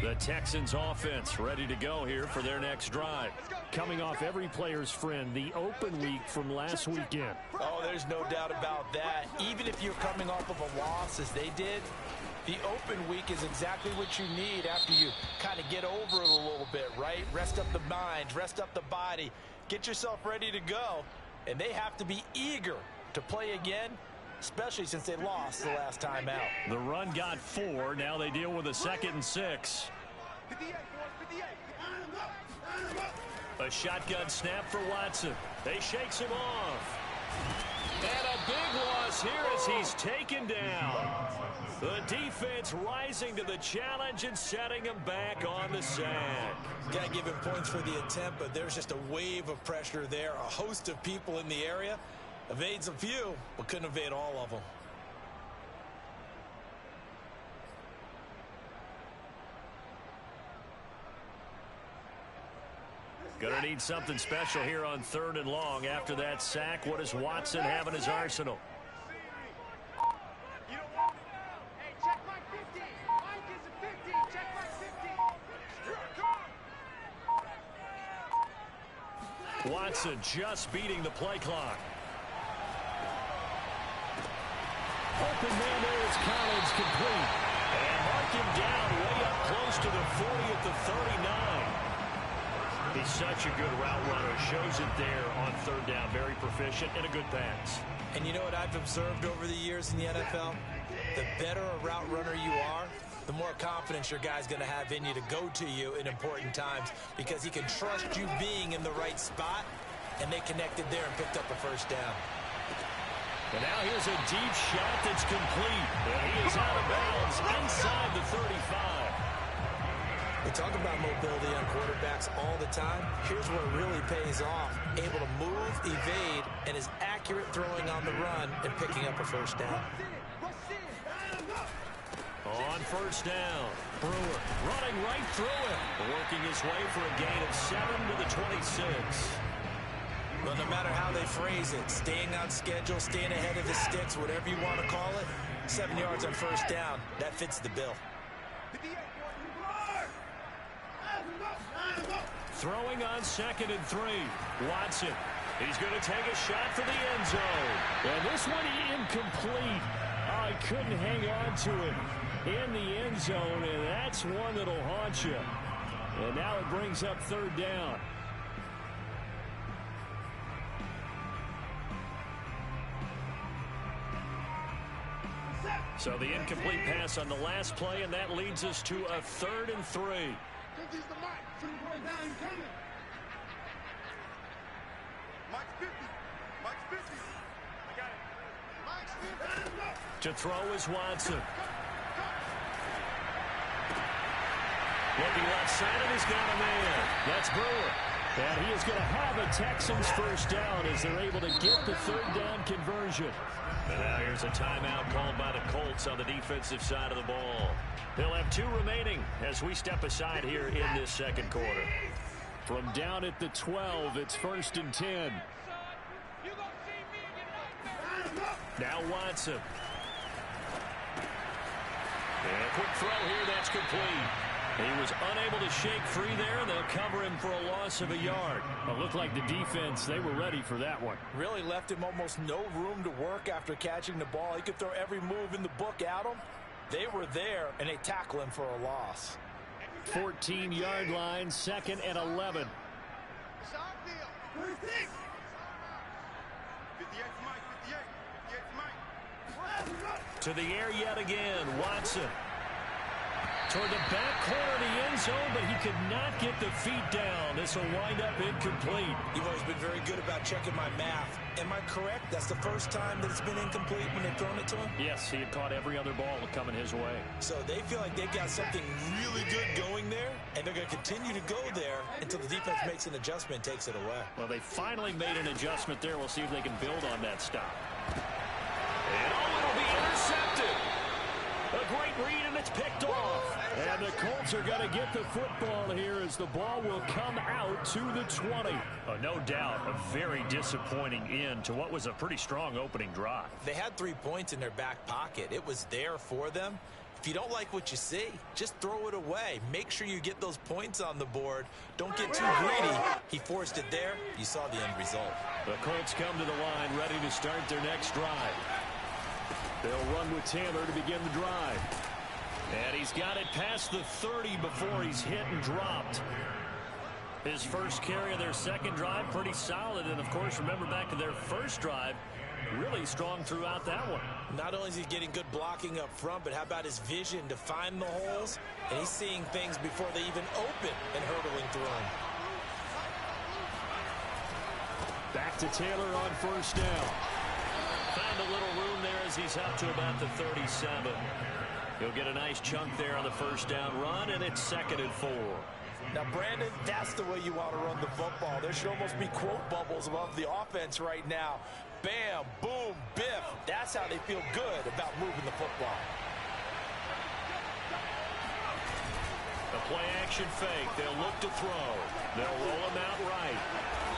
The Texans offense ready to go here for their next drive. Coming off every player's friend, the open week from last weekend. Oh, there's no doubt about that. Even if you're coming off of a loss as they did, the open week is exactly what you need after you kind of get over it a little bit, right? Rest up the mind, rest up the body, get yourself ready to go. And they have to be eager to play again, especially since they lost the last time out. The run got 4. Now they deal with a 2nd and 6. A shotgun snap for Watson. They shakes him off. And a big loss here as he's taken down. The defense rising to the challenge and setting him back on the sack. Got to give him points for the attempt, but there's just a wave of pressure there. A host of people in the area. Evades a few, but couldn't evade all of them. Gonna need something special here on 3rd and long. After that sack, what does Watson have in his arsenal? Watson just beating the play clock. Open man there is Collins, complete. And mark him down way up close to the 40 at the 39. He's such a good route runner. Shows it there on 3rd down. Very proficient and a good pass. And you know what I've observed over the years in the NFL? The better a route runner you are, the more confidence your guy's going to have in you to go to you in important times because he can trust you being in the right spot, and they connected there and picked up a 1st down. And now here's a deep shot that's complete. And he is out of bounds inside the 35. They talk about mobility on quarterbacks all the time. Here's where it really pays off. Able to move, evade, and is accurate throwing on the run and picking up a 1st down. On 1st down, Brewer running right through him. Working his way for a gain of 7 to the 26. Well, no matter how they phrase it, staying on schedule, staying ahead of the sticks, whatever you want to call it, 7 yards on 1st down, that fits the bill. Throwing on 2nd and 3. Watson. He's going to take a shot for the end zone. And this one incomplete. Oh, he couldn't hang on to it in the end zone, and that's one that'll haunt you. And now it brings up 3rd down. So the incomplete pass on the last play, and that leads us to a 3rd and 3. To throw is Watson. Looking left side, and he's got a man. That's Brewer. And he is going to have a Texans 1st down as they're able to get the 3rd down conversion. And now here's a timeout called by the Colts on the defensive side of the ball. They'll have 2 remaining as we step aside here in this 2nd quarter. From down at the 12, it's 1st and 10. Now Watson. And a quick throw here, that's complete. He was unable to shake free there, and they'll cover him for a loss of a yard. It looked like the defense, they were ready for that one. Really left him almost no room to work after catching the ball. He could throw every move in the book at him. They were there, and they tackle him for a loss. 14-yard line, 2nd and 11. To the air yet again, Watson. Toward the back corner of the end zone, but he could not get the feet down. This will wind up incomplete. You've always been very good about checking my math. Am I correct? That's the first time that it's been incomplete when they've thrown it to him? Yes, he had caught every other ball coming his way. So they feel like they've got something really good going there, and they're going to continue to go there until the defense makes an adjustment and takes it away. Well, they finally made an adjustment there. We'll see if they can build on that stop. And it'll be intercepted. A great read, and it's picked off. And the Colts are going to get the football here as the ball will come out to the 20. No doubt, a very disappointing end to what was a pretty strong opening drive. They had 3 points in their back pocket. It was there for them. If you don't like what you see, just throw it away. Make sure you get those points on the board. Don't get too greedy. He forced it there. You saw the end result. The Colts come to the line ready to start their next drive. They'll run with Taylor to begin the drive. And he's got it past the 30 before he's hit and dropped. His first carry of their second drive, pretty solid. And, of course, remember back to their first drive, really strong throughout that one. Not only is he getting good blocking up front, but how about his vision to find the holes? And he's seeing things before they even open and hurdling through them. Back to Taylor on first down. Found a little room there as he's up to about the 37. He'll get a nice chunk there on the first down run, and it's 2nd and 4. Now, Brandon, that's the way you want to run the football. There should almost be quote bubbles above the offense right now. Bam, boom, biff. That's how they feel good about moving the football. The play-action fake. They'll look to throw. They'll roll him out right.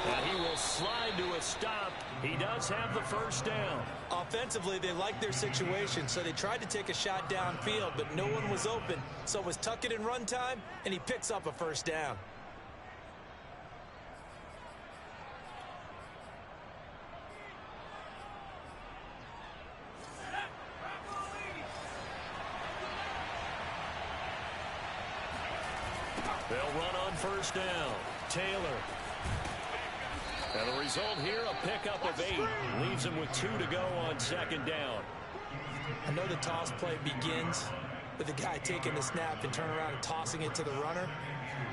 And he will slide to a stop. He does have the first down. Offensively, they like their situation, so they tried to take a shot downfield, but no one was open. So it was tuck it in run time, and he picks up a first down. They'll run on first down. Taylor. And the result here, a pickup of 8. Leaves him with 2 to go on second down. I know the toss play begins with the guy taking the snap and turn around and tossing it to the runner.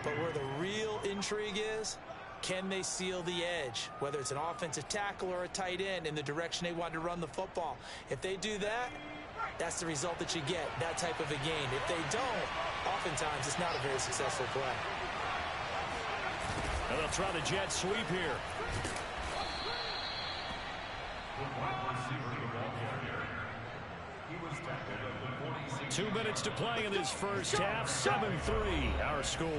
But where the real intrigue is, can they seal the edge? Whether it's an offensive tackle or a tight end in the direction they want to run the football. If they do that, that's the result that you get, that type of a gain. If they don't, oftentimes it's not a very successful play. And they'll try the jet sweep here. 2 minutes to play in this first half. 7-3, our score.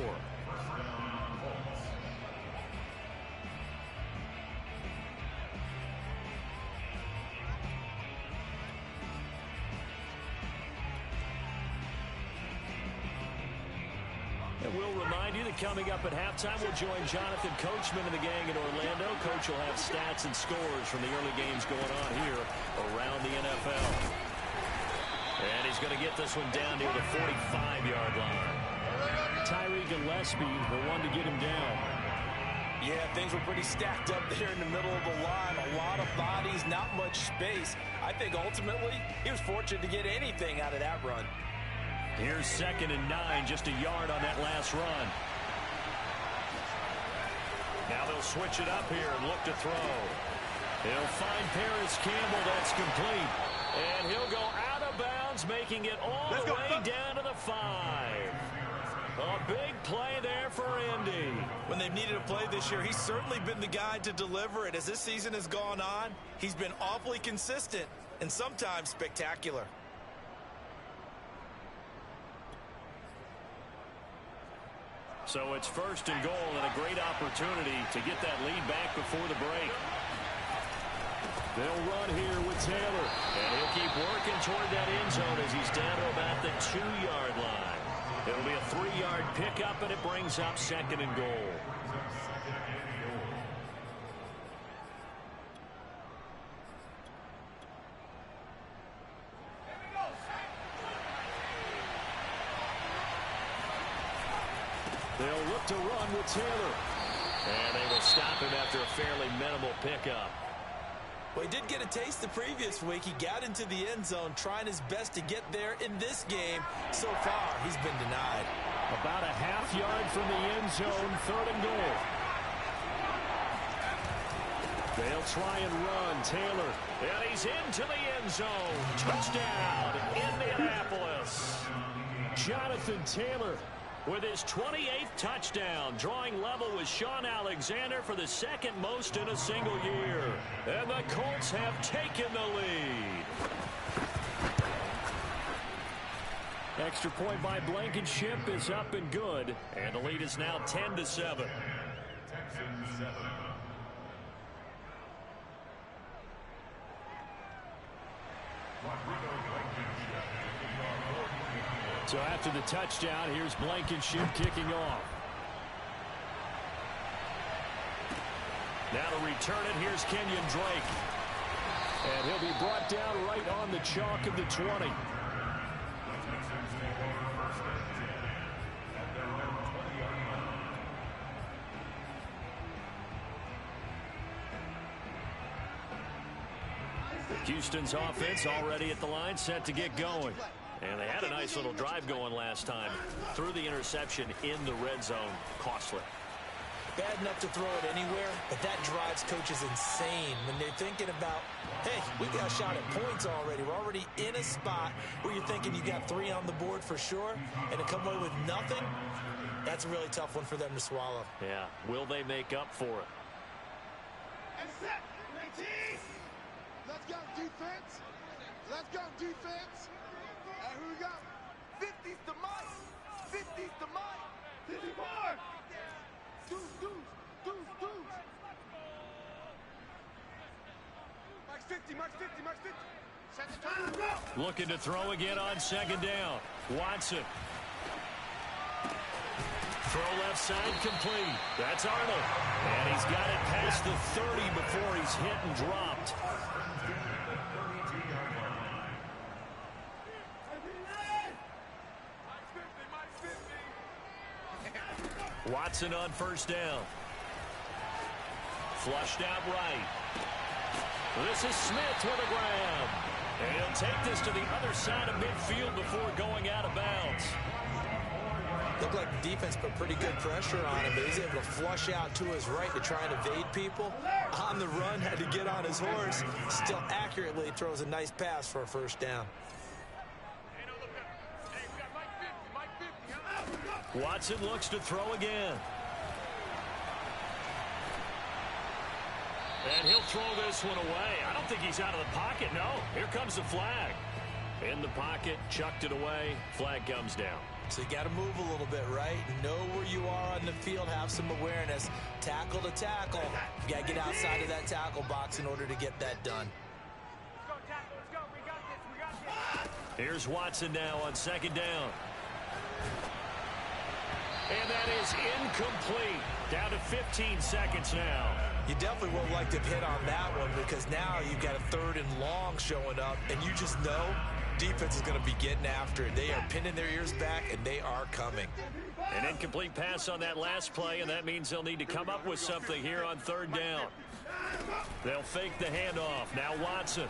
And we'll remind you that coming up at halftime, we'll join Jonathan Coachman and the gang in Orlando. Coach will have stats and scores from the early games going on here around the NFL. And he's going to get this one down near the 45-yard line. Tyree Gillespie, the one to get him down. Yeah, things were pretty stacked up there in the middle of the line. A lot of bodies, not much space. I think ultimately he was fortunate to get anything out of that run. Here's 2nd and 9, just a yard on that last run. Now they'll switch it up here and look to throw. He'll find Paris Campbell. That's complete. And he'll go out of bounds, making it all the way down to the 5. A big play there for Indy. When they've needed a play this year, he's certainly been the guy to deliver it. As this season has gone on, he's been awfully consistent and sometimes spectacular. So it's 1st and goal and a great opportunity to get that lead back before the break. They'll run here with Taylor. And he'll keep working toward that end zone as he's down to about the 2-yard line. It'll be a 3-yard pickup, and it brings up 2nd and goal. They'll look to run with Taylor. And they will stop him after a fairly minimal pickup. Well, he did get a taste the previous week. He got into the end zone, trying his best to get there in this game. So far, he's been denied. About a half-yard from the end zone, 3rd and goal. They'll try and run. Taylor, and he's into the end zone. Touchdown, Indianapolis. Jonathan Taylor with his 28th touchdown, drawing level with Sean Alexander for the 2nd most in a single year. And the Colts have taken the lead. Extra point by Blankenship is up and good, and the lead is now 10-7. So after the touchdown, here's Blankenship kicking off. Now to return it, here's Kenyon Drake. And he'll be brought down right on the chalk of the 20. Houston's offense already at the line, set to get going. And they had a nice little drive going last time. Threw the interception in the red zone. Costly. Bad enough to throw it anywhere, but that drives coaches insane when they're thinking about, hey, we got a shot at points already. We're already in a spot where you're thinking you got 3 on the board for sure, and to come away with nothing, that's a really tough one for them to swallow. Yeah, will they make up for it? And set. Let's go, defense. Let's go, defense. And who we got? 50's the mic. 50's the mic. 54. Deuce. Mike's 50. Set the time. Looking to throw again on second down. Watson. Throw left side complete. That's Arnold. And he's got it past the 30 before he's hit and dropped. Watson on first down. Flushed out right. This is Smith with a grab. And he'll take this to the other side of midfield before going out of bounds. Looked like the defense put pretty good pressure on him, but he's able to flush out to his right to try and evade people. On the run, had to get on his horse. Still accurately throws a nice pass for a first down. Watson looks to throw again. And he'll throw this one away. I don't think he's out of the pocket, no. Here comes the flag. In the pocket, chucked it away. Flag comes down. So you got to move a little bit, right? Know where you are on the field, have some awareness. Tackle to tackle. You got to get outside of that tackle box in order to get that done. Let's go, tackle. Let's go. We got this. Here's Watson now on second down. And that is incomplete. Down to 15 seconds now. You definitely would like to hit on that one because now you've got a 3rd and long showing up, and you just know defense is going to be getting after it. They are pinning their ears back, and they are coming. An incomplete pass on that last play, and that means they'll need to come up with something here on 3rd down. They'll fake the handoff. Now Watson.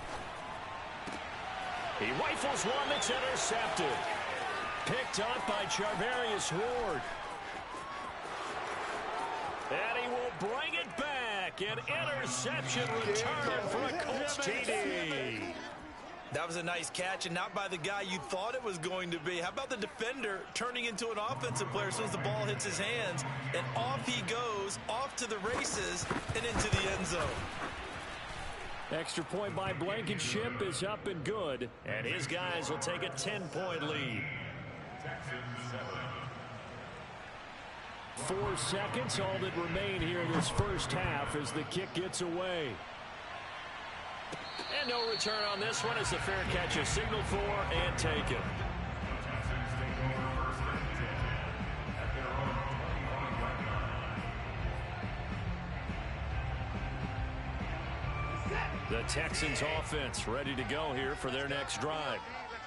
He rifles one that's intercepted. Picked up by Charvarius Ward. And he will bring it back. An interception return for a Colts TD. That was a nice catch, and not by the guy you thought it was going to be. How about the defender turning into an offensive player as soon as the ball hits his hands, and off he goes, off to the races, and into the end zone. Extra point by Blankenship is up and good, and his guys will take a 10-point lead. 4 seconds, all that remain here in this first half as the kick gets away. And no return on this one as the fair catch is signaled for and taken. The Texans offense ready to go here for their next drive.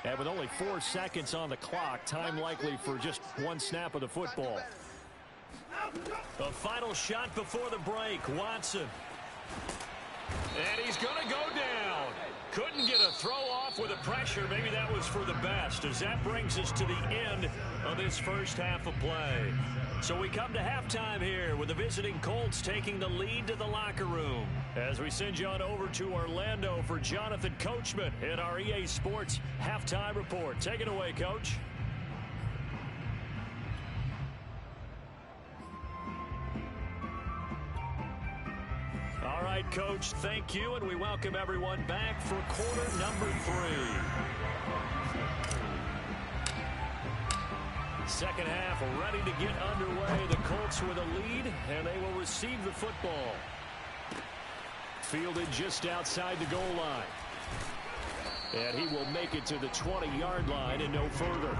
And with only 4 seconds on the clock, time likely for just one snap of the football. The final shot before the break, Watson. And he's going to go down. Couldn't get a throw off with the pressure. Maybe that was for the best, as that brings us to the end of this first half of play. So we come to halftime here with the visiting Colts taking the lead to the locker room. As we send you on over to Orlando for Jonathan Coachman in our EA Sports Halftime Report. Take it away, Coach. All right, Coach, thank you, and we welcome everyone back for quarter number 3. Second half ready to get underway. The Colts with a lead, and they will receive the football. Fielded just outside the goal line. And he will make it to the 20-yard line and no further.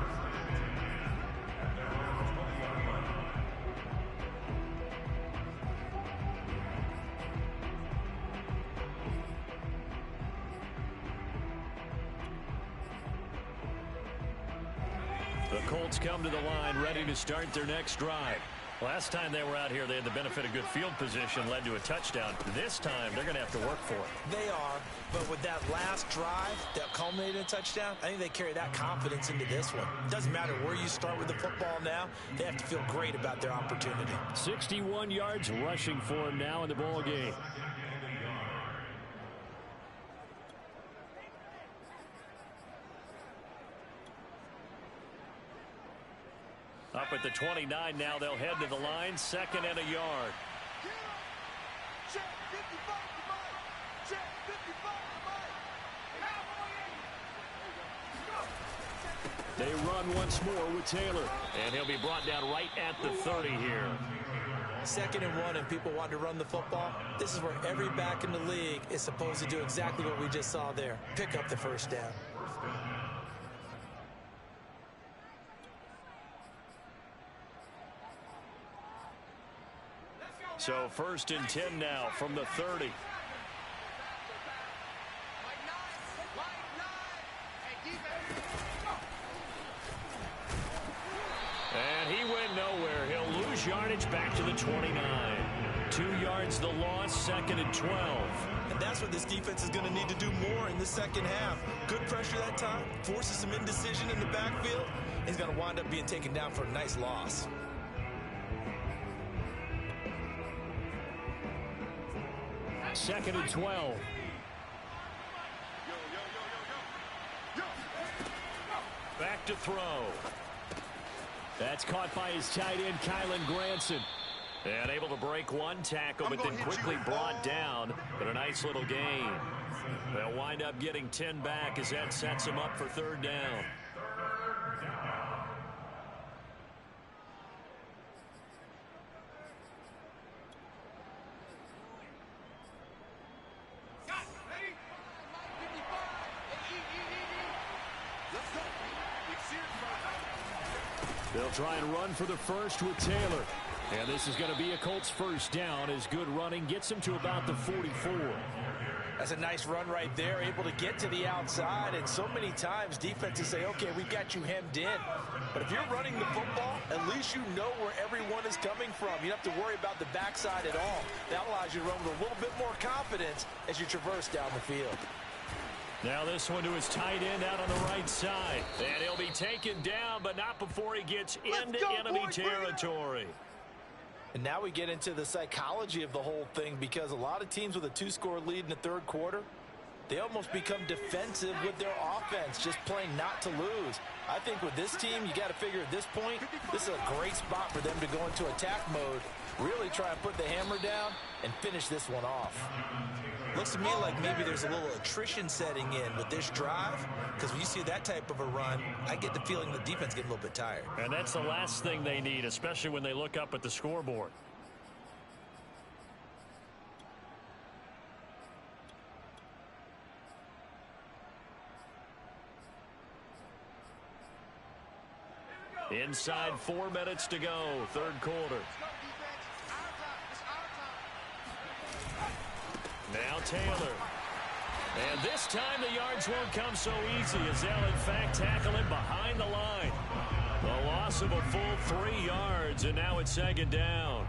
The Colts come to the line ready to start their next drive. Last time they were out here, they had the benefit of good field position, led to a touchdown. This time, they're going to have to work for it. They are, but with that last drive that culminated in a touchdown, I think they carry that confidence into this one. Doesn't matter where you start with the football now, they have to feel great about their opportunity. 61 yards rushing for him now in the ball game. Up at the 29 now, they'll head to the line, 2nd and a yard. They run once more with Taylor, and he'll be brought down right at the 30 here. 2nd and 1, and people want to run the football. This is where every back in the league is supposed to do exactly what we just saw there. Pick up the first down. So 1st and 10 now from the 30. And he went nowhere. He'll lose yardage back to the 29. 2 yards the loss, 2nd and 12. And that's what this defense is going to need to do more in the second half. Good pressure that time, forces some indecision in the backfield. He's going to wind up being taken down for a nice loss. Second and 12. Back to throw. That's caught by his tight end, Kylan Granson. And able to break one tackle, but then quickly brought down. But a nice little gain. They'll wind up getting 10 back as that sets him up for 3rd down. They'll try and run for the first with Taylor. And this is going to be a Colts first down as good running gets him to about the 44. That's a nice run right there, able to get to the outside. And so many times defenses say, okay, we've got you hemmed in. But if you're running the football, at least you know where everyone is coming from. You don't have to worry about the backside at all. That allows you to run with a little bit more confidence as you traverse down the field. Now this one to his tight end out on the right side. And he'll be taken down, but not before he gets into enemy territory. And now we get into the psychology of the whole thing, because a lot of teams with a 2-score lead in the 3rd quarter, they almost become defensive with their offense, just playing not to lose. I think with this team, you got to figure at this point, this is a great spot for them to go into attack mode, really try and put the hammer down and finish this one off. Looks to me like maybe there's a little attrition setting in with this drive, because when you see that type of a run, I get the feeling the defense getting a little bit tired. And that's the last thing they need, especially when they look up at the scoreboard. Inside 4 minutes to go, 3rd quarter. Now Taylor. And this time the yards won't come so easy, as they'll in fact tackle him behind the line. A loss of a full 3 yards, and now it's 2nd down.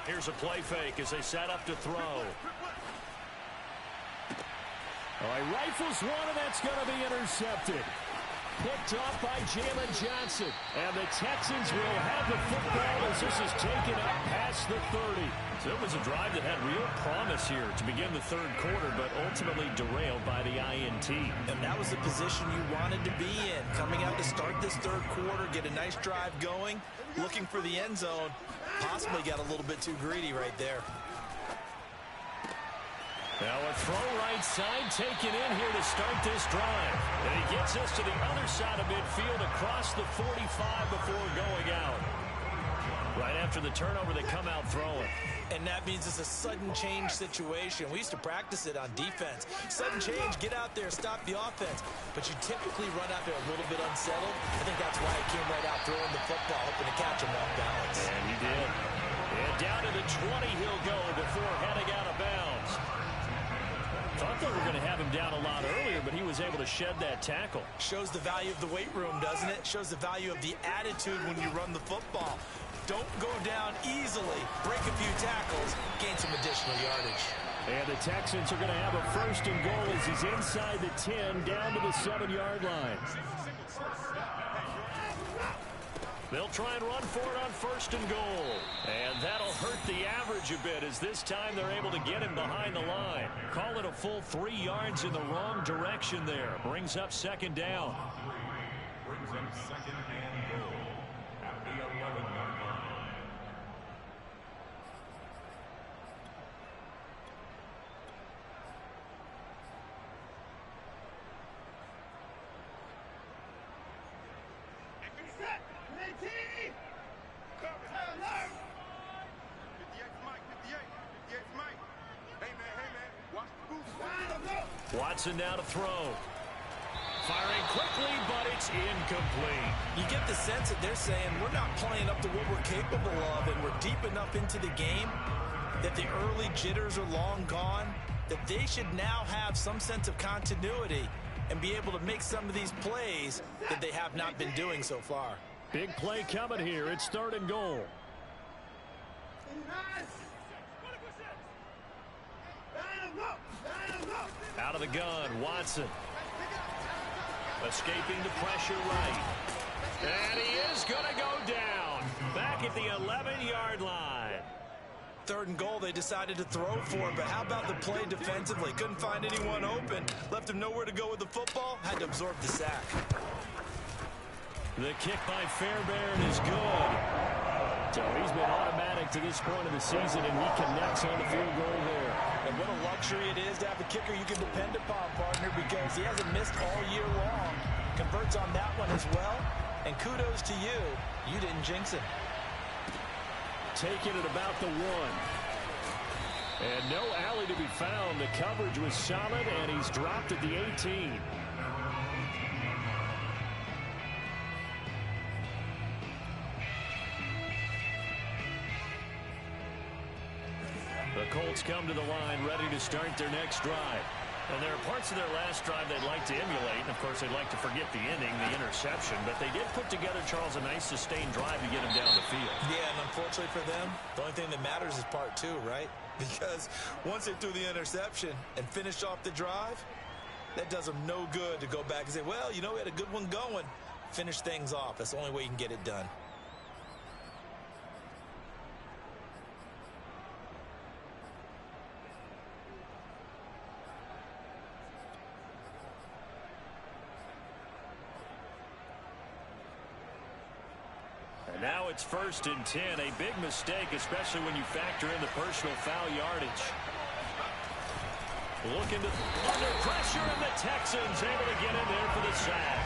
Here's a play fake as they set up to throw. Oh, he rifles one, and that's going to be intercepted. Picked off by Jalen Johnson. And the Texans will have the football as this is taken up past the 30. So it was a drive that had real promise here to begin the 3rd quarter, but ultimately derailed by the INT. And that was the position you wanted to be in. Coming out to start this 3rd quarter, get a nice drive going, looking for the end zone. Possibly got a little bit too greedy right there. Now a throw right side taken in here to start this drive. And he gets us to the other side of midfield across the 45 before going out. Right after the turnover, they come out throwing. And that means it's a sudden change situation. We used to practice it on defense. Sudden change, get out there, stop the offense. But you typically run out there a little bit unsettled. I think that's why he came right out throwing the football, hoping to catch him off balance. And he did. And down to the 20 he'll go before heading out of bounds. Thought they were going to have him down a lot earlier, but he was able to shed that tackle. Shows the value of the weight room, doesn't it? Shows the value of the attitude when you run the football. Don't go down easily. Break a few tackles, gain some additional yardage. And the Texans are going to have a first and goal as he's inside the 10, down to the 7-yard line. They'll try and run for it on first and goal. And that'll hurt the average a bit as this time they're able to get him behind the line. Call it a full 3 yards in the wrong direction there. Brings up second down. Brings up second and goal at the 11-yard line. Watson now to throw. Firing quickly, but it's incomplete. You get the sense that they're saying we're not playing up to what we're capable of, and we're deep enough into the game that the early jitters are long gone, that they should now have some sense of continuity and be able to make some of these plays that they have not been doing so far. Big play coming here. It's third and goal. Out of the gun, Watson. Escaping the pressure right. And he is going to go down. Back at the 11-yard line. Third and goal, they decided to throw for it, but how about the play defensively? Couldn't find anyone open. Left him nowhere to go with the football. Had to absorb the sack. The kick by Fairbairn is good. So he's been automatic to this point of the season, and he connects on the field goal there. And what a luxury it is to have a kicker you can depend upon, partner, because he hasn't missed all year long. Converts on that one as well. And kudos to you. You didn't jinx him. Taking it about the 1. And no alley to be found. The coverage was solid, and he's dropped at the 18. The Colts come to the line ready to start their next drive. And there are parts of their last drive they'd like to emulate. And, of course, they'd like to forget the ending, the interception. But they did put together, Charles, a nice sustained drive to get him down the field. Yeah, and unfortunately for them, the only thing that matters is part 2, right? Because once they threw the interception and finished off the drive, that does them no good to go back and say, well, you know, we had a good one going. Finish things off. That's the only way you can get it done. Now it's first and 10. A big mistake, especially when you factor in the personal foul yardage. Looking to under pressure, and the Texans able to get in there for the sack.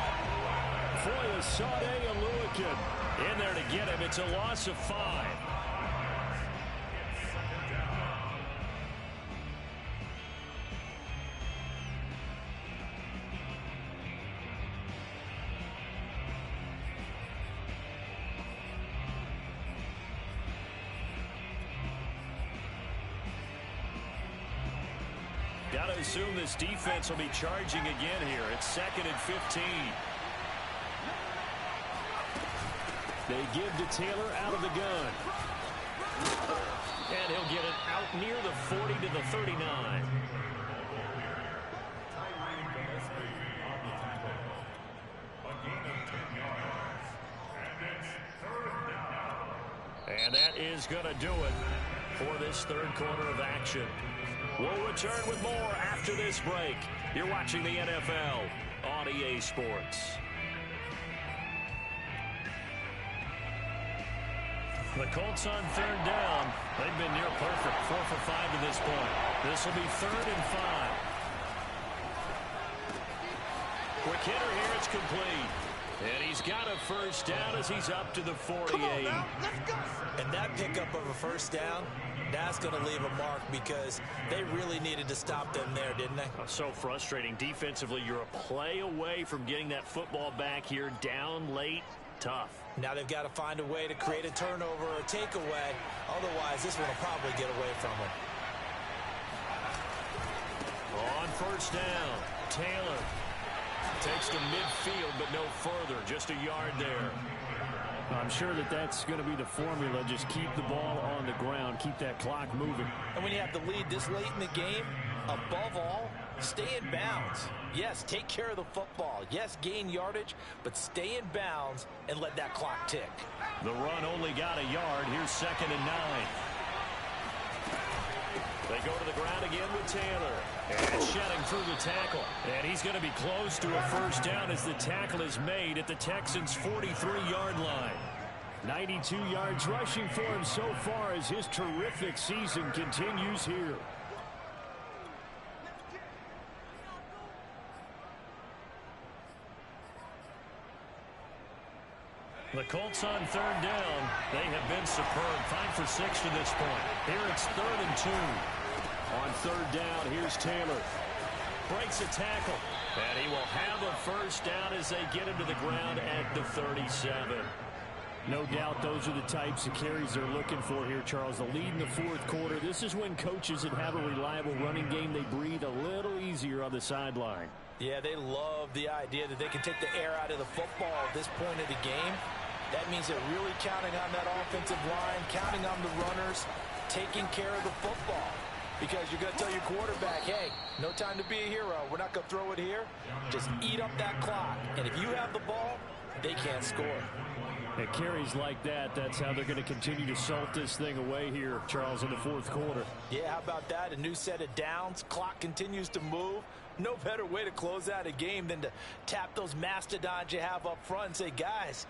For the Sade Aluakin in there to get him. It's a loss of 5. Got to assume this defense will be charging again here. It's second and 15. They give to Taylor out of the gun. And he'll get it out near the 40 to the 39. And that is going to do it for this third quarter of action. We'll return with more after this break. You're watching the NFL on EA Sports. The Colts on third down. They've been near perfect. 4 for 5 to this point. This will be third and 5. Quick hitter here. It's complete. And he's got a first down as he's up to the 48. And that pickup of a first down, that's going to leave a mark because they really needed to stop them there, didn't they? So frustrating. Defensively, you're a play away from getting that football back here, down late. Tough. Now they've got to find a way to create a turnover or a takeaway. Otherwise, this one will probably get away from them. On first down, Taylor takes to midfield, but no further. Just a yard there. I'm sure that that's going to be the formula. Just keep the ball on the ground. Keep that clock moving. And when you have the lead this late in the game, above all, stay in bounds. Yes, take care of the football. Yes, gain yardage, but stay in bounds and let that clock tick. The run only got a yard. Here's 2nd and 9. They go to the ground again with Taylor. And shedding through the tackle. And he's going to be close to a first down as the tackle is made at the Texans' 43-yard line. 92 yards rushing for him so far as his terrific season continues here. The Colts on 3rd down. They have been superb. 5 for 6 to this point. Here it's 3rd and 2. On 3rd down, here's Taylor. Breaks a tackle. And he will have a first down as they get him to the ground at the 37. No doubt those are the types of carries they're looking for here, Charles. The lead in the 4th quarter. This is when coaches that have a reliable running game, they breathe a little easier on the sideline. Yeah, they love the idea that they can take the air out of the football at this point of the game. That means they're really counting on that offensive line, counting on the runners, taking care of the football. Because you're going to tell your quarterback, hey, no time to be a hero. We're not going to throw it here. Just eat up that clock. And if you have the ball, they can't score. It carries like that. That's how they're going to continue to salt this thing away here, Charles, in the 4th quarter. Yeah, how about that? A new set of downs. Clock continues to move. No better way to close out a game than to tap those mastodons you have up front and say, guys,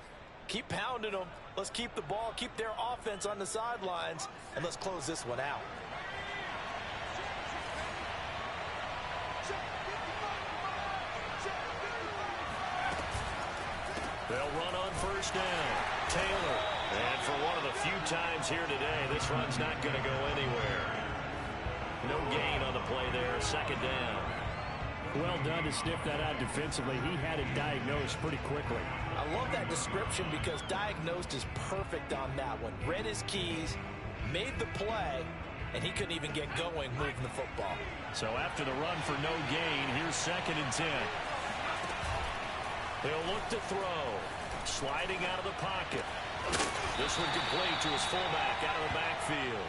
keep pounding them. Let's keep the ball, keep their offense on the sidelines, and let's close this one out. They'll run on first down. Taylor. And for one of the few times here today, this run's not going to go anywhere. No gain on the play there. 2nd down. Well done to sniff that out defensively. He had it diagnosed pretty quickly. I love that description because diagnosed is perfect on that one. Read his keys, made the play, and he couldn't even get going moving the football. So after the run for no gain, here's 2nd and 10. He'll look to throw. Sliding out of the pocket. This one complete to his fullback out of the backfield.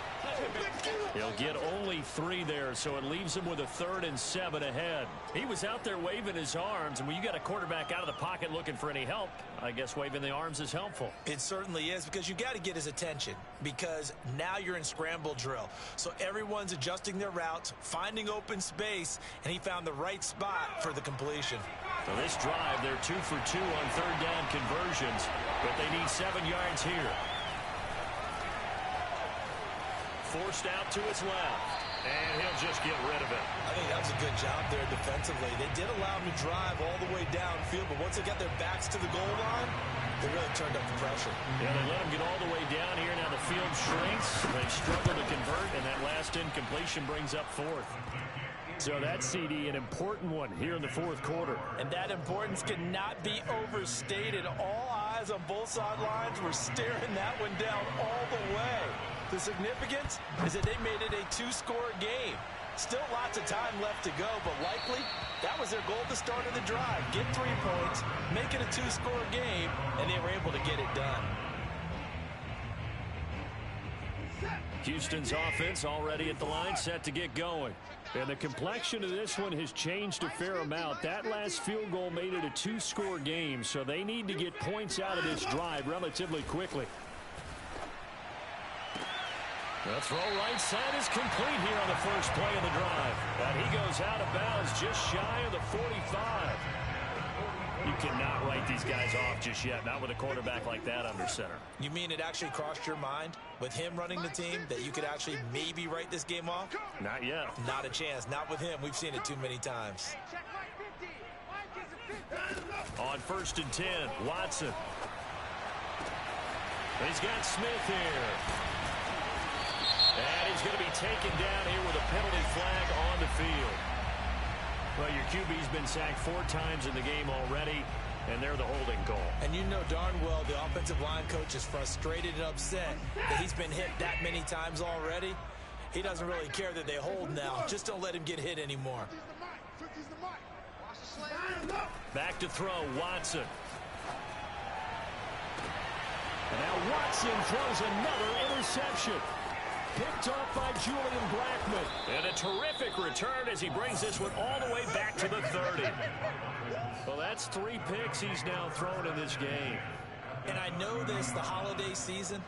He'll get only 3 there, so it leaves him with a 3rd and 7 ahead. He was out there waving his arms, and when you got a quarterback out of the pocket looking for any help, I guess waving the arms is helpful. It certainly is, because you got to get his attention, because now you're in scramble drill. So everyone's adjusting their routes, finding open space, and he found the right spot for the completion. So this drive, they're 2 for 2 on 3rd down conversions, but they need 7 yards here. Forced out to his left, and he'll just get rid of it. I think that was a good job there defensively. They did allow him to drive all the way downfield, but once they got their backs to the goal line, they really turned up the pressure. Yeah, they let him get all the way down here. Now the field shrinks. They struggle to convert, and that last incompletion brings up 4th. So that CD, an important one here in the 4th quarter. And that importance cannot be overstated. All eyes on both sidelines were staring that one down all the way. The significance is that they made it a 2-score game. Still lots of time left to go, but likely that was their goal at the start of the drive. Get 3 points, make it a 2-score game, and they were able to get it done. Houston's offense already at the line, set to get going. And the complexion of this one has changed a fair amount. That last field goal made it a 2-score game, so they need to get points out of this drive relatively quickly. The throw right side is complete here on the first play of the drive. And he goes out of bounds just shy of the 45. You cannot write these guys off just yet, not with a quarterback like that under center. You mean it actually crossed your mind with him running the team that you could actually maybe write this game off? Not yet. Not a chance. Not with him. We've seen it too many times. On on 1st and 10. Watson. He's got Smith here. And he's going to be taken down here with a penalty flag on the field. Well, your QB's been sacked 4 times in the game already, and they're the holding call. And you know darn well the offensive line coach is frustrated and upset that he's been hit that many times already. He doesn't really care that they hold now. Just don't let him get hit anymore. Back to throw, Watson. And now Watson throws another interception. Picked off by Julian Blackman. And a terrific return as he brings this one all the way back to the 30. Well, that's 3 picks he's now thrown in this game. And I know this, the holiday season,